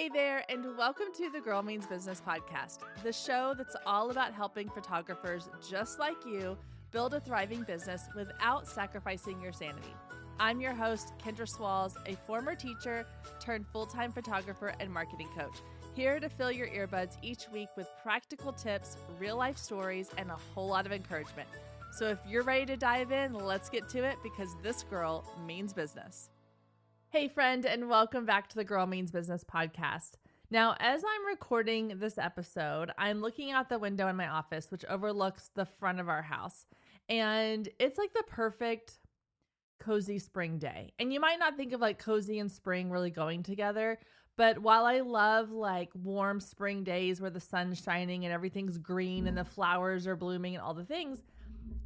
Hey there, and welcome to the Girl Means Business podcast, the show that's all about helping photographers just like you build a thriving business without sacrificing your sanity. I'm your host, Kendra Swalls, a former teacher turned full-time photographer and marketing coach, here to fill your earbuds each week with practical tips, real-life stories, and a whole lot of encouragement. So if you're ready to dive in, let's get to it because this girl means business. Hey friend, and welcome back to the Girl Means Business podcast. Now, as I'm recording this episode, I'm looking out the window in my office, which overlooks the front of our house. And it's like the perfect cozy spring day. And you might not think of like cozy and spring really going together, but while I love like warm spring days where the sun's shining and everything's green and the flowers are blooming and all the things,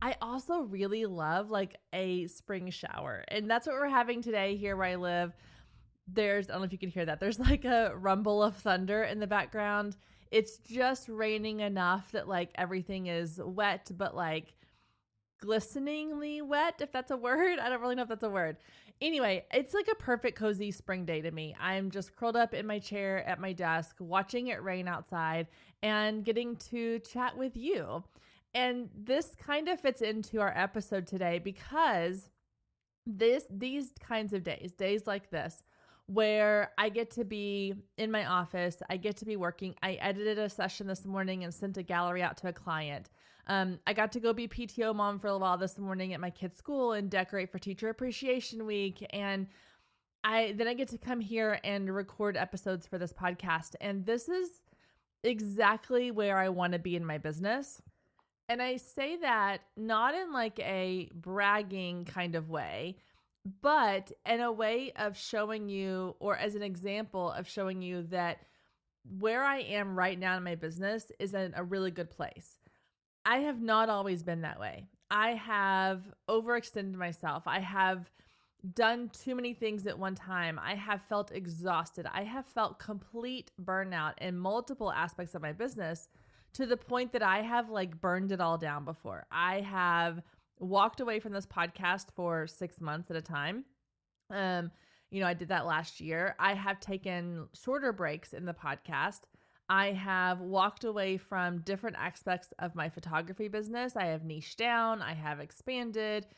I also really love like a spring shower. And that's what we're having today here where I live. I don't know if you can hear that. There's like a rumble of thunder in the background. It's just raining enough that like everything is wet, but like glisteningly wet, if that's a word. I don't really know if that's a word. Anyway, it's like a perfect cozy spring day to me. I'm just curled up in my chair at my desk, watching it rain outside and getting to chat with you. And this kind of fits into our episode today because these kinds of days like this, where I get to be in my office, I get to be working. I edited a session this morning and sent a gallery out to a client. I got to go be PTO mom for a while this morning at my kid's school and decorate for Teacher Appreciation Week. And I get to come here and record episodes for this podcast. And this is exactly where I want to be in my business. And I say that not in like a bragging kind of way, but in a way of showing you, or as an example of showing you that where I am right now in my business is in a really good place. I have not always been that way. I have overextended myself. I have done too many things at one time. I have felt exhausted. I have felt complete burnout in multiple aspects of my business, to the point that I have like burned it all down before. I have walked away from this podcast for 6 months at a time. I did that last year. I have taken shorter breaks in the podcast. I have walked away from different aspects of my photography business. I have niched down. I have expanded.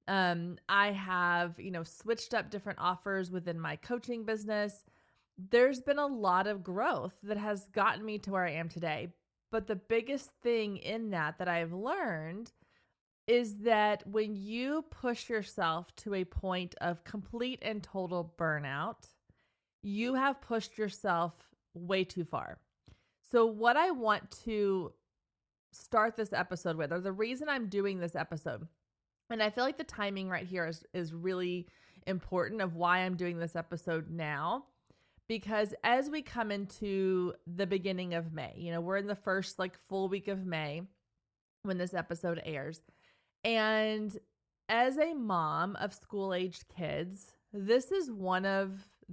I have, switched up different offers within my coaching business. There's been a lot of growth that has gotten me to where I am today. But the biggest thing in that I've learned is that when you push yourself to a point of complete and total burnout, you have pushed yourself way too far. So what I want to start this episode with, or the reason I'm doing this episode, and I feel like the timing right here is really important of why I'm doing this episode now. Because as we come into the beginning of May, we're in the first like full week of May when this episode airs. And as a mom of school-aged kids, this is one of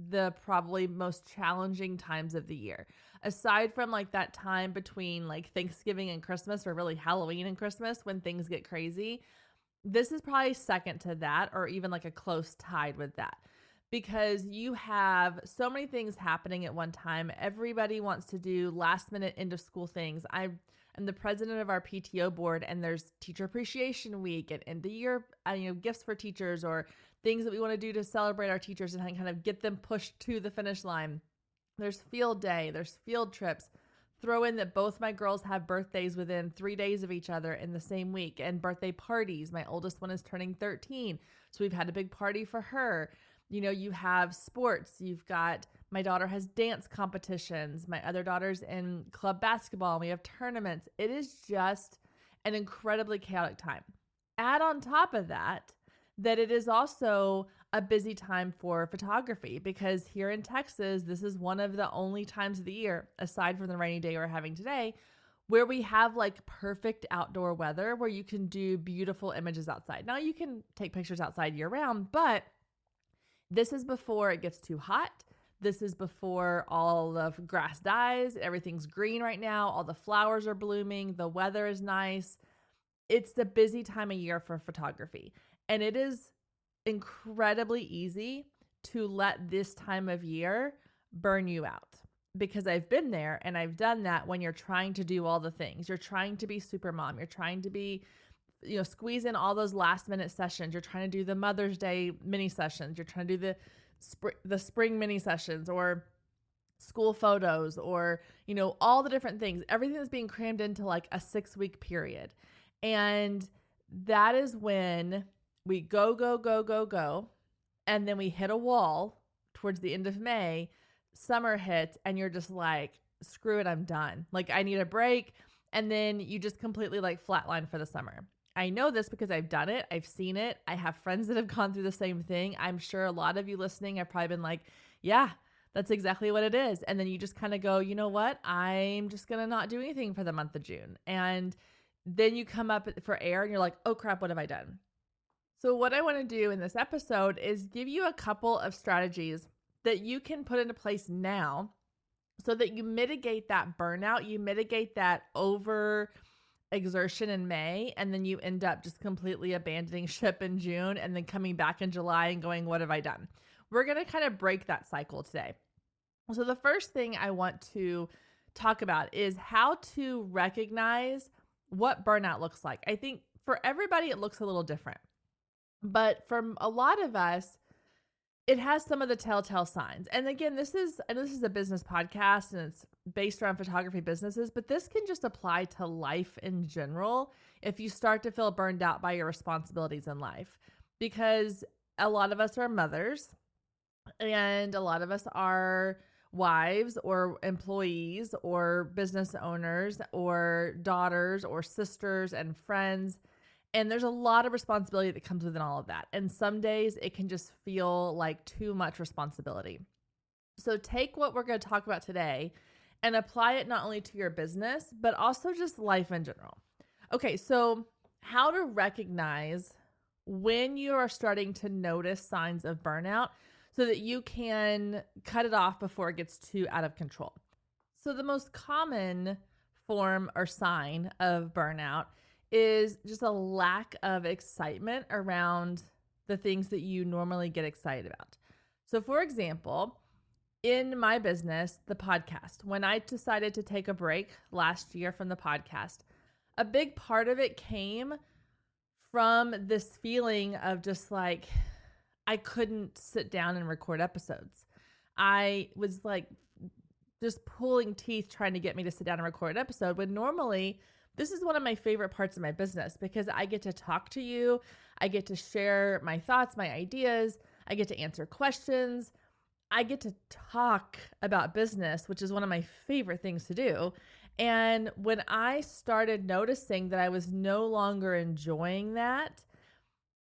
the probably most challenging times of the year. Aside from like that time between like Thanksgiving and Christmas, or really Halloween and Christmas when things get crazy, this is probably second to that, or even like a close tied with that. Because you have so many things happening at one time. Everybody wants to do last minute end of school things. I'm the president of our PTO board, and there's Teacher Appreciation Week and end of year, gifts for teachers, or things that we want to do to celebrate our teachers and kind of get them pushed to the finish line. There's field day, there's field trips. Throw in that both my girls have birthdays within 3 days of each other in the same week, and birthday parties. My oldest one is turning 13, so we've had a big party for her. You have sports. You've got, my daughter has dance competitions. My other daughter's in club basketball. We have tournaments. It is just an incredibly chaotic time. Add on top of that it is also a busy time for photography, because here in Texas, this is one of the only times of the year, aside from the rainy day we're having today, where we have like perfect outdoor weather where you can do beautiful images outside. Now you can take pictures outside year round, but this is before it gets too hot. This is before all the grass dies. Everything's green right now. All the flowers are blooming. The weather is nice. It's the busy time of year for photography. And it is incredibly easy to let this time of year burn you out. because I've been there and I've done that. When you're trying to do all the things, you're trying to be super mom, you're trying to be, squeeze in all those last minute sessions. You're trying to do the Mother's Day mini sessions. You're trying to do the spring mini sessions or school photos or, all the different things. Everything is being crammed into like a 6-week period. And that is when we go, go, go, go, go. And then we hit a wall towards the end of May, summer hits, and you're just like, screw it, I'm done. Like, I need a break. And then you just completely like flatline for the summer. I know this because I've done it. I've seen it. I have friends that have gone through the same thing. I'm sure a lot of you listening have probably been like, yeah, that's exactly what it is. And then you just kind of go, you know what? I'm just going to not do anything for the month of June. And then you come up for air and you're like, oh crap, what have I done? So what I want to do in this episode is give you a couple of strategies that you can put into place now so that you mitigate that burnout, you mitigate that over exertion in May, and then you end up just completely abandoning ship in June and then coming back in July and going, what have I done? We're going to kind of break that cycle today. So the first thing I want to talk about is how to recognize what burnout looks like. I think for everybody, it looks a little different. But for a lot of us, it has some of the telltale signs. And again, this is a business podcast and it's based around photography businesses, but this can just apply to life in general if you start to feel burned out by your responsibilities in life. Because a lot of us are mothers and a lot of us are wives or employees or business owners or daughters or sisters and friends. And there's a lot of responsibility that comes within all of that. And some days it can just feel like too much responsibility. So take what we're going to talk about today and apply it not only to your business, but also just life in general. Okay, so how to recognize when you are starting to notice signs of burnout so that you can cut it off before it gets too out of control. So the most common form or sign of burnout is just a lack of excitement around the things that you normally get excited about. So for example, in my business, the podcast, when I decided to take a break last year from the podcast, a big part of it came from this feeling of just like, I couldn't sit down and record episodes. I was like just pulling teeth trying to get me to sit down and record an episode when normally this is one of my favorite parts of my business because I get to talk to you. I get to share my thoughts, my ideas. I get to answer questions. I get to talk about business, which is one of my favorite things to do. And when I started noticing that I was no longer enjoying that,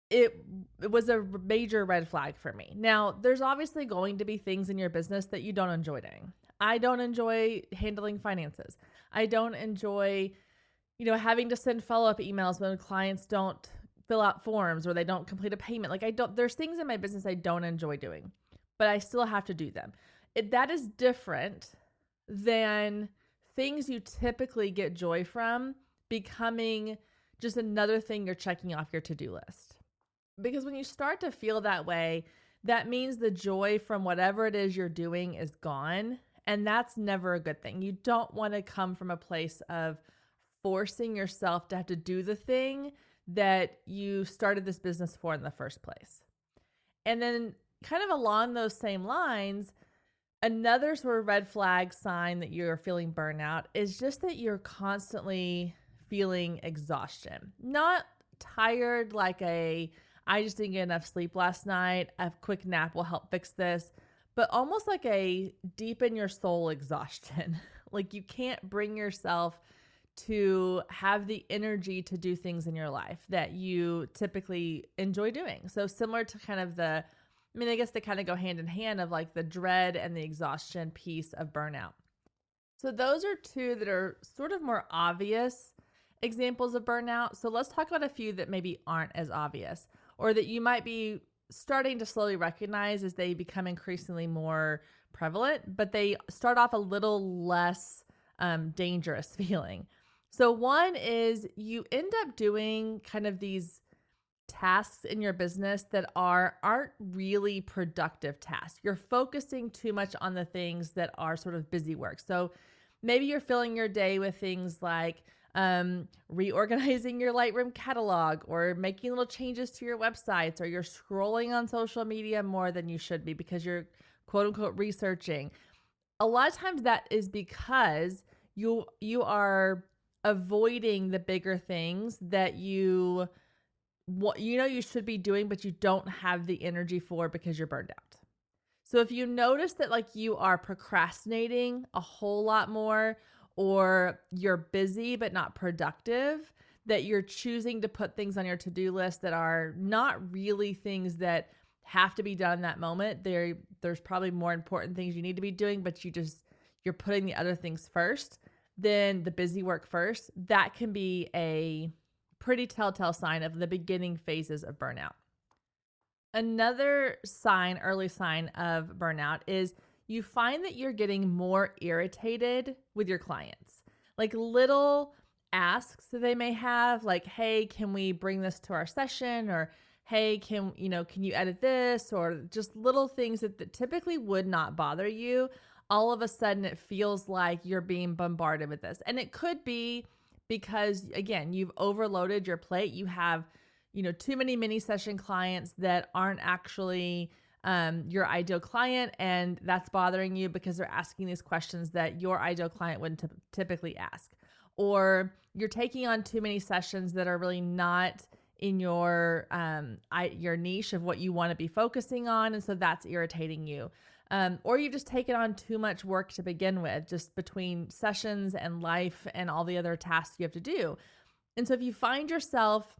it was a major red flag for me. Now, there's obviously going to be things in your business that you don't enjoy doing. I don't enjoy handling finances. I don't enjoy having to send follow-up emails when clients don't fill out forms or they don't complete a payment. There's things in my business I don't enjoy doing, but I still have to do them. That is different than things you typically get joy from becoming just another thing you're checking off your to-do list. Because when you start to feel that way, that means the joy from whatever it is you're doing is gone. And that's never a good thing. You don't want to come from a place of forcing yourself to have to do the thing that you started this business for in the first place. And then kind of along those same lines, another sort of red flag sign that you're feeling burnout is just that you're constantly feeling exhaustion. Not tired like I just didn't get enough sleep last night, a quick nap will help fix this, but almost like a deep in your soul exhaustion. Like you can't bring yourself to have the energy to do things in your life that you typically enjoy doing. So similar to kind of I guess they kind of go hand in hand of like the dread and the exhaustion piece of burnout. So those are two that are sort of more obvious examples of burnout. So let's talk about a few that maybe aren't as obvious or that you might be starting to slowly recognize as they become increasingly more prevalent, but they start off a little less dangerous feeling. So one is you end up doing kind of these tasks in your business that aren't really productive tasks. You're focusing too much on the things that are sort of busy work. So maybe you're filling your day with things like reorganizing your Lightroom catalog or making little changes to your websites, or you're scrolling on social media more than you should be because you're quote unquote researching. A lot of times that is because you are avoiding the bigger things that you should be doing, but you don't have the energy for because you're burned out. So if you notice that like you are procrastinating a whole lot more, or you're busy but not productive, that you're choosing to put things on your to-do list that are not really things that have to be done in that moment. There's probably more important things you need to be doing, but you're putting the other things first, then the busy work first. That can be a pretty telltale sign of the beginning phases of burnout. Another early sign of burnout is you find that you're getting more irritated with your clients. Like little asks that they may have, like, hey, can we bring this to our session? Or, hey, can you edit this? Or just little things that typically would not bother you. All of a sudden it feels like you're being bombarded with this. And it could be because, again, you've overloaded your plate. You have, too many mini session clients that aren't actually your ideal client, and that's bothering you because they're asking these questions that your ideal client wouldn't typically ask. Or you're taking on too many sessions that are really not in your niche of what you want to be focusing on, and so that's irritating you. Or you've just taken on too much work to begin with, just between sessions and life and all the other tasks you have to do. And so if you find yourself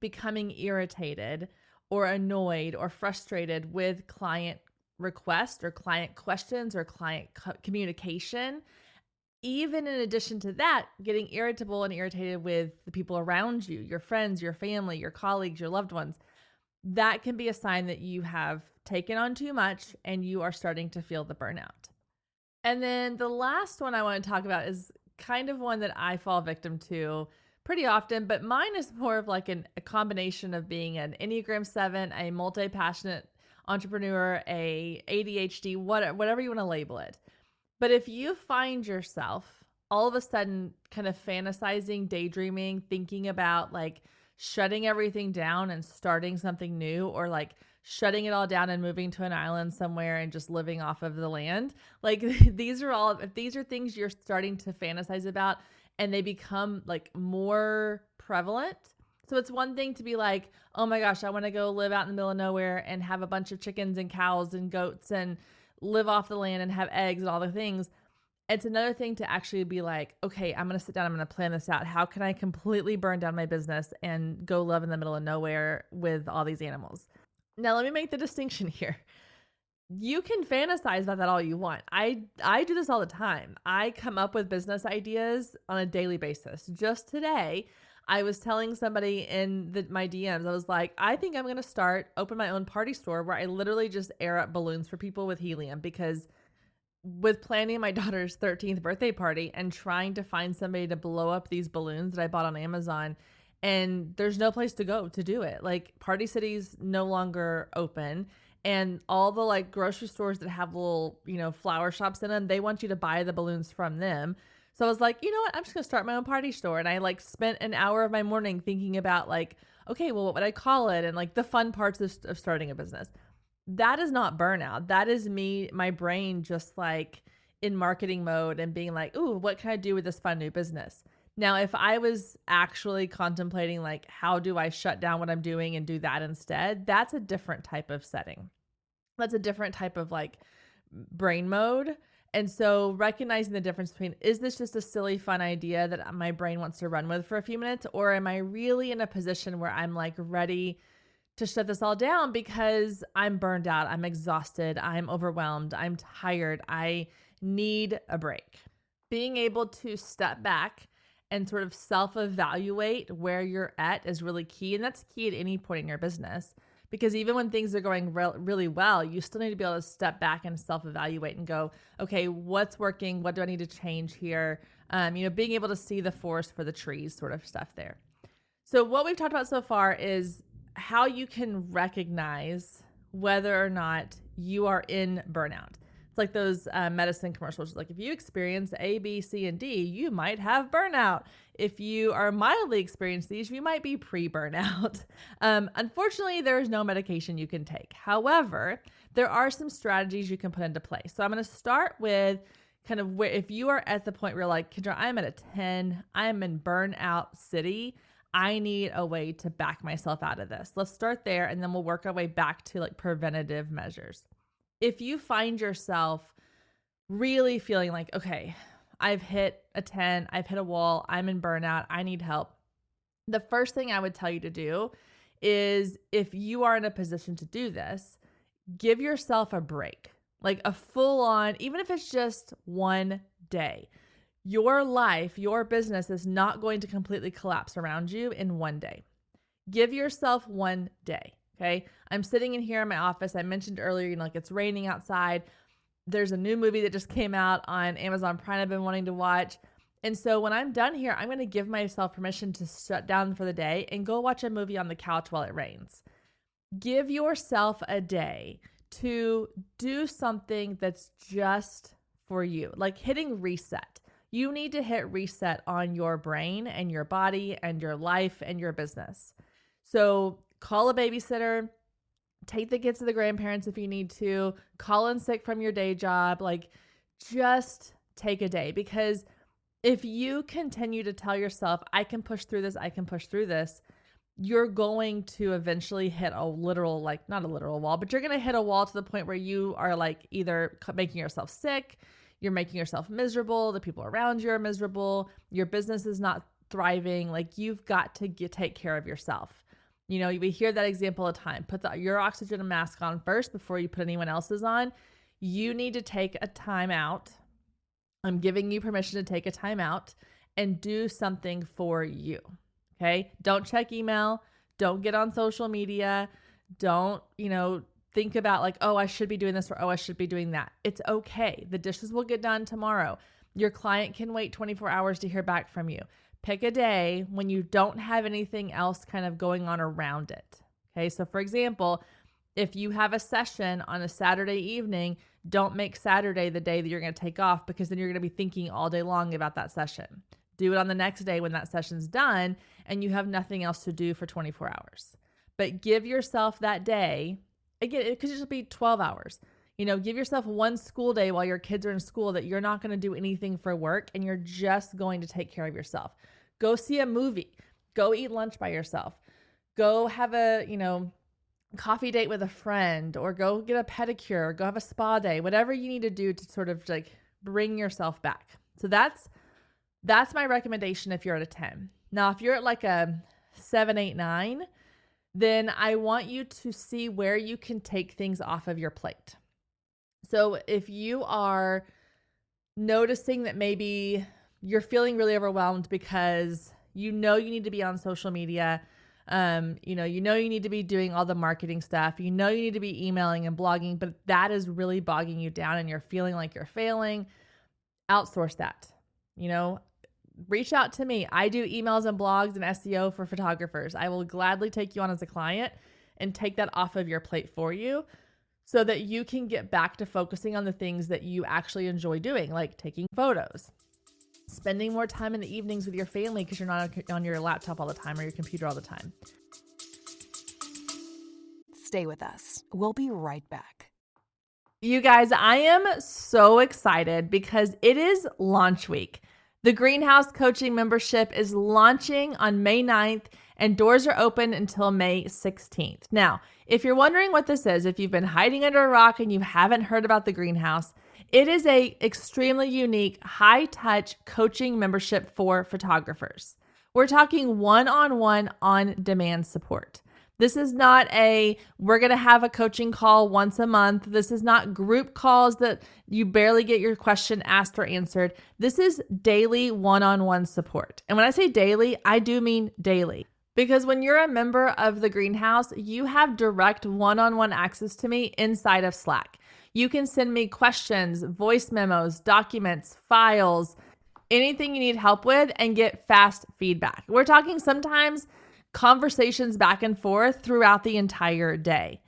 becoming irritated or annoyed or frustrated with client requests or client questions or client communication, even in addition to that, getting irritable and irritated with the people around you, your friends, your family, your colleagues, your loved ones, that can be a sign that you have taken on too much and you are starting to feel the burnout. And then the last one I want to talk about is kind of one that I fall victim to pretty often, but mine is more of like a combination of being an Enneagram 7, a multi-passionate entrepreneur, a ADHD, whatever you want to label it. But if you find yourself all of a sudden kind of fantasizing, daydreaming, thinking about like shutting everything down and starting something new, or like shutting it all down and moving to an island somewhere and just living off of the land, like if these are things you're starting to fantasize about and they become like more prevalent. So it's one thing to be like, oh my gosh, I want to go live out in the middle of nowhere and have a bunch of chickens and cows and goats and live off the land and have eggs and all the things. It's another thing to actually be like, okay, I'm going to sit down, I'm going to plan this out. How can I completely burn down my business and go live in the middle of nowhere with all these animals? Now, let me make the distinction here. You can fantasize about that all you want. I do this all the time. I come up with business ideas on a daily basis. Just today, I was telling somebody in my DMs, I was like, I think I'm going to open my own party store where I literally just air up balloons for people with helium, because with planning my daughter's 13th birthday party and trying to find somebody to blow up these balloons that I bought on Amazon, and there's no place to go to do it. Like Party City's no longer open. And all the like grocery stores that have little, flower shops in them, they want you to buy the balloons from them. So I was like, you know what? I'm just going to start my own party store. And I like spent an hour of my morning thinking about like, okay, well, what would I call it? And like the fun parts of starting a business. That is not burnout. That is my brain just like in marketing mode and being like, ooh, what can I do with this fun new business? Now, if I was actually contemplating like, how do I shut down what I'm doing and do that instead? That's a different type of setting. That's a different type of like brain mode. And so recognizing the difference between, is this just a silly, fun idea that my brain wants to run with for a few minutes? Or am I really in a position where I'm like ready to shut this all down because I'm burned out, I'm exhausted, I'm overwhelmed, I'm tired, I need a break? Being able to step back and sort of self-evaluate where you're at is really key. And that's key at any point in your business, because even when things are going really well, you still need to be able to step back and self-evaluate and go, okay, what's working? What do I need to change here? Being able to see the forest for the trees sort of stuff there. So what we've talked about so far is how you can recognize whether or not you are in burnout. It's like those medicine commercials. Like if you experience A, B, C, and D, you might have burnout. If you are mildly experienced these, you might be pre-burnout. Unfortunately, there is no medication you can take. However, there are some strategies you can put into place. So I'm going to start with kind of where, if you are at the point where you're like, Kendra, I'm at a 10, I'm in burnout city, I need a way to back myself out of this. Let's start there, and then we'll work our way back to like preventative measures. If you find yourself really feeling like, okay, I've hit a 10, I've hit a wall, I'm in burnout, I need help, the first thing I would tell you to do is, if you are in a position to do this, give yourself a break, like a full on, even if it's just one day. Your life, your business is not going to completely collapse around you in one day. Give yourself one day, okay? I'm sitting in here in my office. I mentioned earlier, like it's raining outside. There's a new movie that just came out on Amazon Prime I've been wanting to watch. And so when I'm done here, I'm going to give myself permission to shut down for the day and go watch a movie on the couch while it rains. Give yourself a day to do something that's just for you, like hitting reset. You need to hit reset on your brain and your body and your life and your business. So call a babysitter, take the kids to the grandparents if you need to, call in sick from your day job, like just take a day. Because if you continue to tell yourself, I can push through this, you're going to eventually hit a literal, like not a literal wall, but you're going to hit a wall to the point where you are like either making yourself sick, you're making yourself miserable, the people around you are miserable, your business is not thriving. Like you've got to take care of yourself. You know, we hear that example all the time. Put your oxygen mask on first before you put anyone else's on. You need to take a time out. I'm giving you permission to take a time out and do something for you. Okay? Don't check email. Don't get on social media. Don't, think about like, oh, I should be doing this, or oh, I should be doing that. It's okay. The dishes will get done tomorrow. Your client can wait 24 hours to hear back from you. Pick a day when you don't have anything else kind of going on around it. Okay. So for example, if you have a session on a Saturday evening, don't make Saturday the day that you're going to take off, because then you're going to be thinking all day long about that session. Do it on the next day when that session's done and you have nothing else to do for 24 hours. But give yourself that day. Again, it could just be 12 hours. Give yourself one school day while your kids are in school that you're not going to do anything for work and you're just going to take care of yourself. Go see a movie. Go eat lunch by yourself. Go have a, coffee date with a friend, or go get a pedicure, or go have a spa day, whatever you need to do to sort of like bring yourself back. So that's my recommendation if you're at a 10. Now, if you're at like a 7, 8, 9, then I want you to see where you can take things off of your plate. So if you are noticing that maybe you're feeling really overwhelmed because you need to be on social media, you need to be doing all the marketing stuff, you need to be emailing and blogging, but that is really bogging you down and you're feeling like you're failing, outsource that. Reach out to me. I do emails and blogs and SEO for photographers. I will gladly take you on as a client and take that off of your plate for you so that you can get back to focusing on the things that you actually enjoy doing, like taking photos, spending more time in the evenings with your family because you're not on your laptop all the time or your computer all the time. Stay with us. We'll be right back. You guys, I am so excited because it is launch week. The Greenhouse Coaching membership is launching on May 9th and doors are open until May 16th. Now, if you're wondering what this is, if you've been hiding under a rock and you haven't heard about the Greenhouse, it is a extremely unique, high-touch coaching membership for photographers. We're talking one-on-one on-demand support. This is not we're going to have a coaching call once a month. This is not group calls that you barely get your question asked or answered. This is daily one-on-one support. And when I say daily, I do mean daily. Because when you're a member of the Greenhouse, you have direct one-on-one access to me inside of Slack. You can send me questions, voice memos, documents, files, anything you need help with, and get fast feedback. We're talking sometimes conversations back and forth throughout the entire day.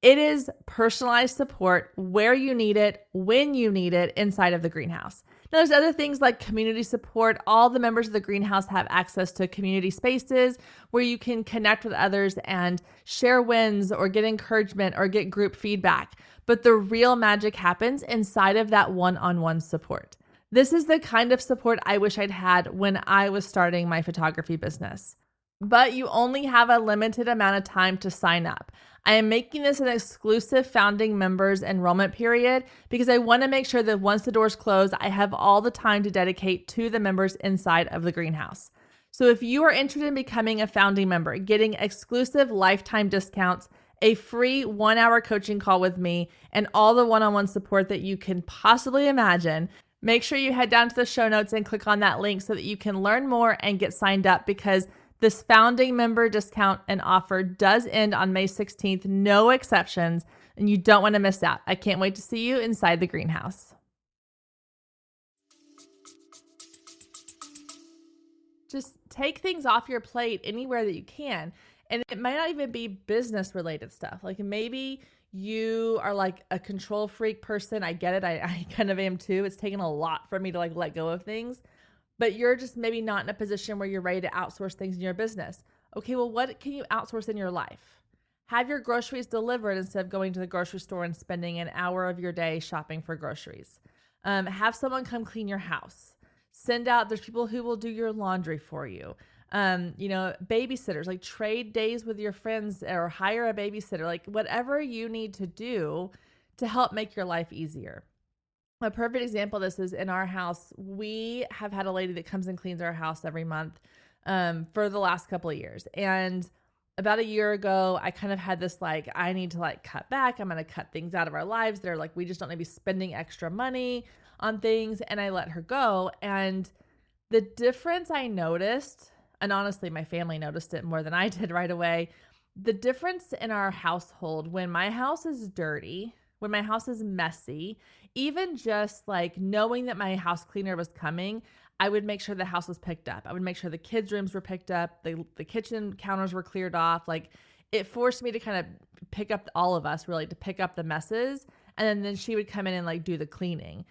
It is personalized support where you need it, when you need it inside of the greenhouse. Now, there's other things like community support. All the members of the greenhouse have access to community spaces where you can connect with others and share wins or get encouragement or get group feedback. But the real magic happens inside of that one-on-one support. This is the kind of support I wish I'd had when I was starting my photography business. But you only have a limited amount of time to sign up. I am making this an exclusive founding members enrollment period because I want to make sure that once the doors close, I have all the time to dedicate to the members inside of the greenhouse. So if you are interested in becoming a founding member, getting exclusive lifetime discounts, a free 1-hour coaching call with me, and all the one-on-one support that you can possibly imagine, make sure you head down to the show notes and click on that link so that you can learn more and get signed up, because this founding member discount and offer does end on May 16th, no exceptions, and you don't want to miss out. I can't wait to see you inside the greenhouse. Just take things off your plate anywhere that you can. And it might not even be business related stuff. Like maybe you are like a control freak person. I get it. I kind of am too. It's taken a lot for me to like let go of things. But you're just maybe not in a position where you're ready to outsource things in your business. Okay, well, what can you outsource in your life? Have your groceries delivered instead of going to the grocery store and spending an hour of your day shopping for groceries. Have someone come clean your house. There's people who will do your laundry for you. Babysitters, like trade days with your friends or hire a babysitter, like whatever you need to do to help make your life easier. A perfect example of this is in our house. We have had a lady that comes and cleans our house every month for the last couple of years. And about a year ago, I kind of had this like, I need to like cut back. I'm going to cut things out of our lives. They're like, we just don't need to be spending extra money on things. And I let her go. And the difference I noticed, and honestly, my family noticed it more than I did right away. The difference in our household when my house is dirty, when my house is messy, even just like knowing that my house cleaner was coming, I would make sure the house was picked up. I would make sure the kids' rooms were picked up. The kitchen counters were cleared off. Like it forced me to kind of pick up all of us really to pick up the messes. And then she would come in and like do the cleaning.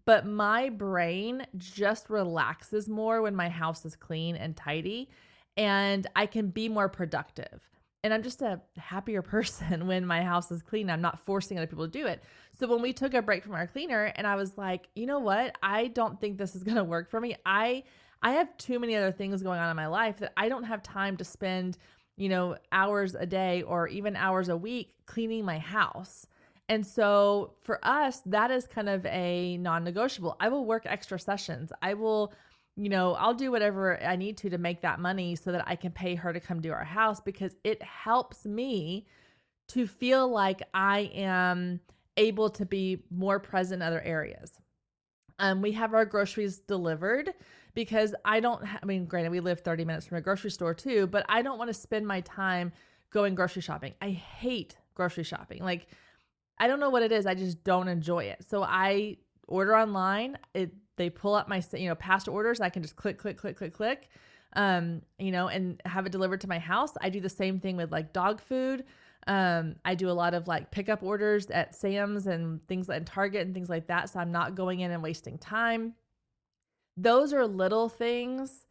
But my brain just relaxes more when my house is clean and tidy, and I can be more productive. And I'm just a happier person when my house is clean. I'm not forcing other people to do it. So when we took a break from our cleaner and I was like, you know what? I don't think this is going to work for me. I have too many other things going on in my life that I don't have time to spend, hours a day or even hours a week cleaning my house. And so for us, that is kind of a non-negotiable. I will work extra sessions. I will, I'll do whatever I need to make that money so that I can pay her to come do our house, because it helps me to feel like I am able to be more present in other areas. We have our groceries delivered because granted, we live 30 minutes from a grocery store too, but I don't want to spend my time going grocery shopping. I hate grocery shopping. Like, I don't know what it is. I just don't enjoy it. So I order online. They pull up my, past orders. I can just click, and have it delivered to my house. I do the same thing with like dog food. I do a lot of like pickup orders at Sam's and things like Target and things like that. So I'm not going in and wasting time. Those are little things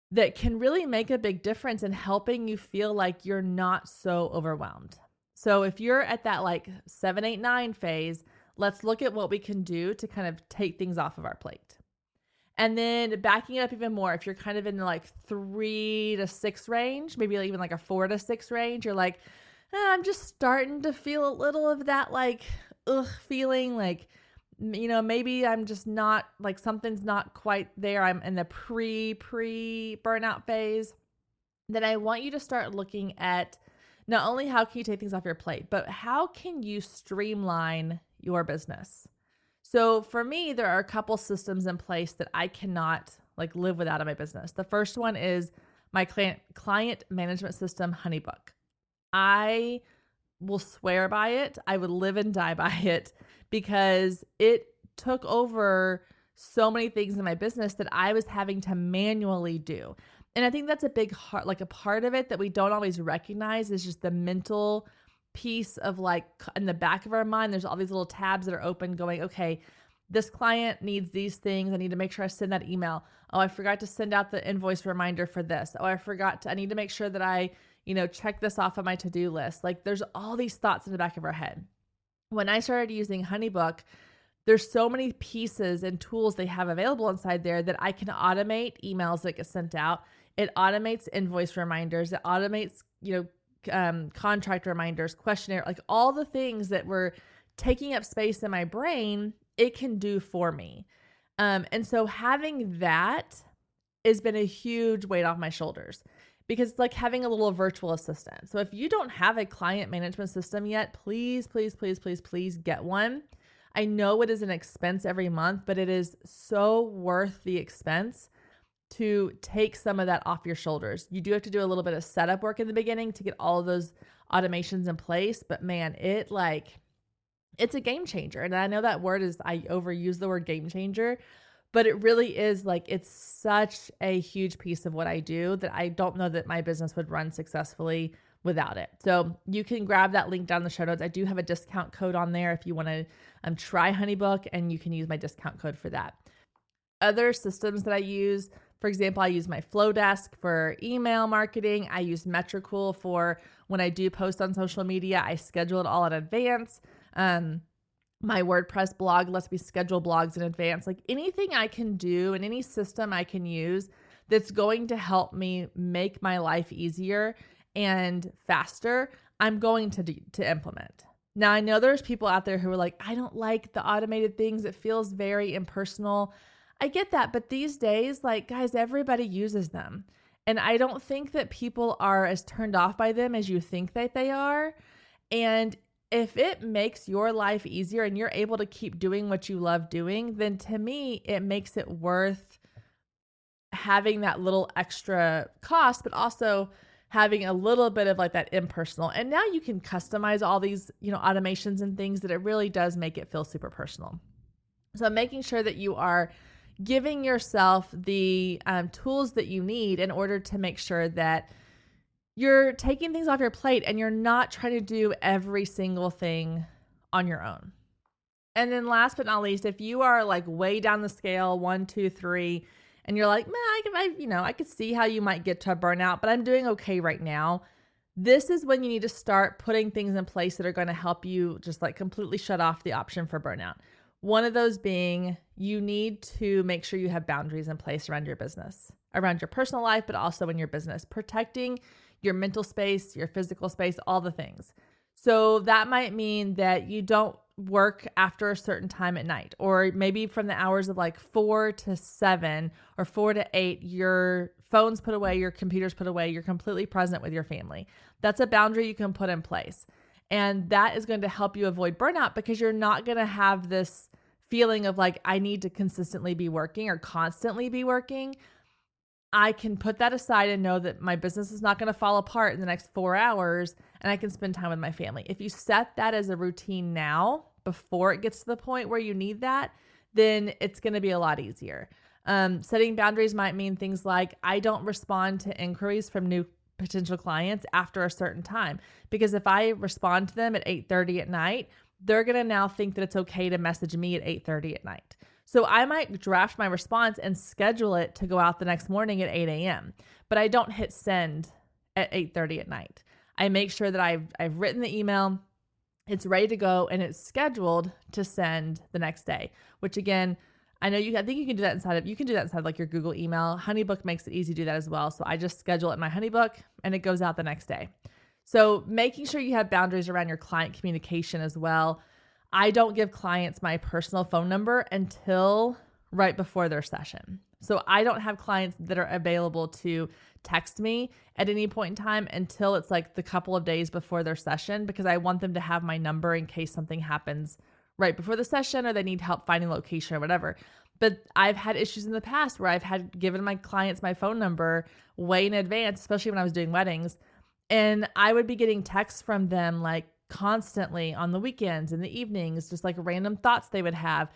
that can really make a big difference in helping you feel like you're not so overwhelmed. So if you're at that like 7, 8, 9 phase, let's look at what we can do to kind of take things off of our plate. And then backing it up even more, if you're kind of in the like 3 to 6 range, maybe even like a 4 to 6 range, you're like, I'm just starting to feel a little of that like, feeling like, maybe I'm just not like something's not quite there. I'm in the pre burnout phase. Then I want you to start looking at not only how can you take things off your plate, but how can you streamline your business? So for me, there are a couple systems in place that I cannot like live without in my business. The first one is my client management system, Honeybook. I will swear by it. I would live and die by it because it took over so many things in my business that I was having to manually do. And I think that's a big like a part of it that we don't always recognize is just the mental piece of like in the back of our mind, there's all these little tabs that are open going, okay, this client needs these things. I need to make sure I send that email. Oh, I forgot to send out the invoice reminder for this. Oh, I need to make sure that I, check this off on my to-do list. Like there's all these thoughts in the back of our head. When I started using HoneyBook, there's so many pieces and tools they have available inside there that I can automate emails that get sent out. It automates invoice reminders. It automates, contract reminders, questionnaire, like all the things that were taking up space in my brain, it can do for me. And so having that has been a huge weight off my shoulders because it's like having a little virtual assistant. So if you don't have a client management system yet, please, please, please, please, please get one. I know it is an expense every month, but it is so worth the expense to take some of that off your shoulders. You do have to do a little bit of setup work in the beginning to get all of those automations in place, but man, it's a game changer. And I know that word I overuse the word game changer, but it really is like, it's such a huge piece of what I do that I don't know that my business would run successfully without it. So you can grab that link down in the show notes. I do have a discount code on there if you want to try HoneyBook, and you can use my discount code for that. Other systems that I use, for example, I use my Flowdesk for email marketing. I use Metricool for when I do post on social media, I schedule it all in advance. My WordPress blog lets me schedule blogs in advance. Like anything I can do and any system I can use that's going to help me make my life easier and faster, I'm going to implement. Now, I know there's people out there who are like, I don't like the automated things. It feels very impersonal. I get that. But these days, like, guys, everybody uses them. And I don't think that people are as turned off by them as you think that they are. And if it makes your life easier and you're able to keep doing what you love doing, then to me, it makes it worth having that little extra cost, but also having a little bit of like that impersonal. And now you can customize all these, automations and things that it really does make it feel super personal. So making sure that you are giving yourself the tools that you need in order to make sure that you're taking things off your plate and you're not trying to do every single thing on your own. And then last but not least, if you are like way down the scale, 1, 2, 3, and you're like, man, I could see how you might get to a burnout, but I'm doing okay right now. This is when you need to start putting things in place that are going to help you just like completely shut off the option for burnout. One of those being you need to make sure you have boundaries in place around your business, around your personal life, but also in your business, protecting your mental space, your physical space, all the things. So that might mean that you don't work after a certain time at night, or maybe from the hours of like 4 to 7 or 4 to 8, your phone's put away, your computer's put away, you're completely present with your family. That's a boundary you can put in place. And that is going to help you avoid burnout because you're not going to have this feeling of like, I need to consistently be working or constantly be working. I can put that aside and know that my business is not going to fall apart in the next 4 hours and I can spend time with my family. If you set that as a routine now, before it gets to the point where you need that, then it's going to be a lot easier. Setting boundaries might mean things like I don't respond to inquiries from new potential clients after a certain time, because if I respond to them at 8:30 at night, they're going to now think that it's okay to message me at 8:30 at night. So I might draft my response and schedule it to go out the next morning at 8 a.m., but I don't hit send at 8:30 at night. I make sure that I've written the email, it's ready to go, and it's scheduled to send the next day, which again, I think you can do that inside like your Google email. HoneyBook makes it easy to do that as well. So I just schedule it in my HoneyBook and it goes out the next day. So making sure you have boundaries around your client communication as well. I don't give clients my personal phone number until right before their session. So I don't have clients that are available to text me at any point in time until it's like the couple of days before their session, because I want them to have my number in case something happens right before the session or they need help finding location or whatever. But I've had issues in the past where I've had given my clients my phone number way in advance, especially when I was doing weddings. And I would be getting texts from them like constantly on the weekends and the evenings, just like random thoughts they would have.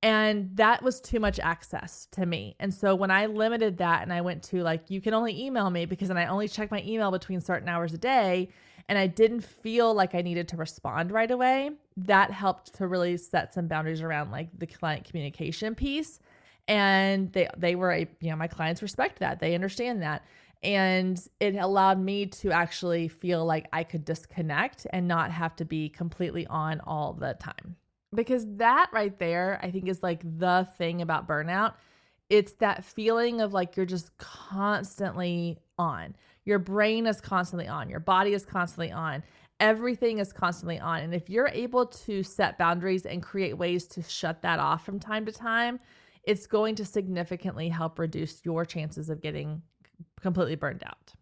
And that was too much access to me. And so when I limited that and I went to like, you can only email me, because then I only check my email between certain hours a day, and I didn't feel like I needed to respond right away, that helped to really set some boundaries around like the client communication piece. And they were, my clients respect that. They understand that. And it allowed me to actually feel like I could disconnect and not have to be completely on all the time. Because that right there, I think, is like the thing about burnout. It's that feeling of like you're just constantly on. Your brain is constantly on. Your body is constantly on. Everything is constantly on. And if you're able to set boundaries and create ways to shut that off from time to time, it's going to significantly help reduce your chances of getting completely burned out.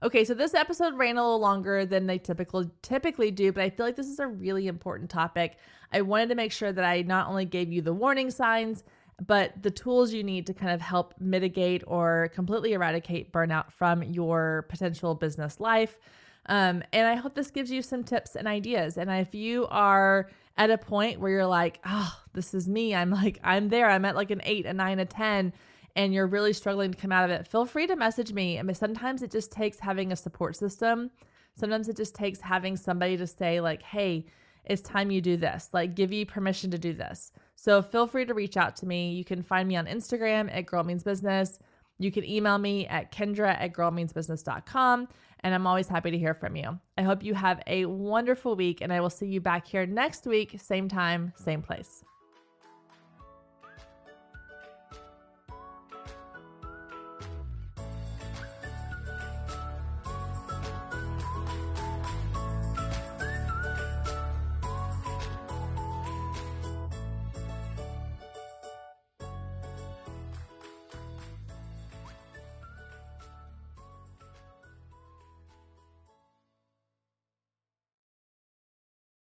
Okay, so this episode ran a little longer than they typically do, but I feel like this is a really important topic. I wanted to make sure that I not only gave you the warning signs, but the tools you need to kind of help mitigate or completely eradicate burnout from your potential business life. And I hope this gives you some tips and ideas. And if you are at a point where you're like, oh, this is me, I'm there, I'm at like an 8, a 9, a 10, and you're really struggling to come out of it, feel free to message me. I mean, sometimes it just takes having a support system. Sometimes it just takes having somebody to say like, hey, it's time you do this, like give you permission to do this. So feel free to reach out to me. You can find me on Instagram at Girl Means Business. You can email me at kendra@girlmeansbusiness.com. And I'm always happy to hear from you. I hope you have a wonderful week, and I will see you back here next week, same time, same place.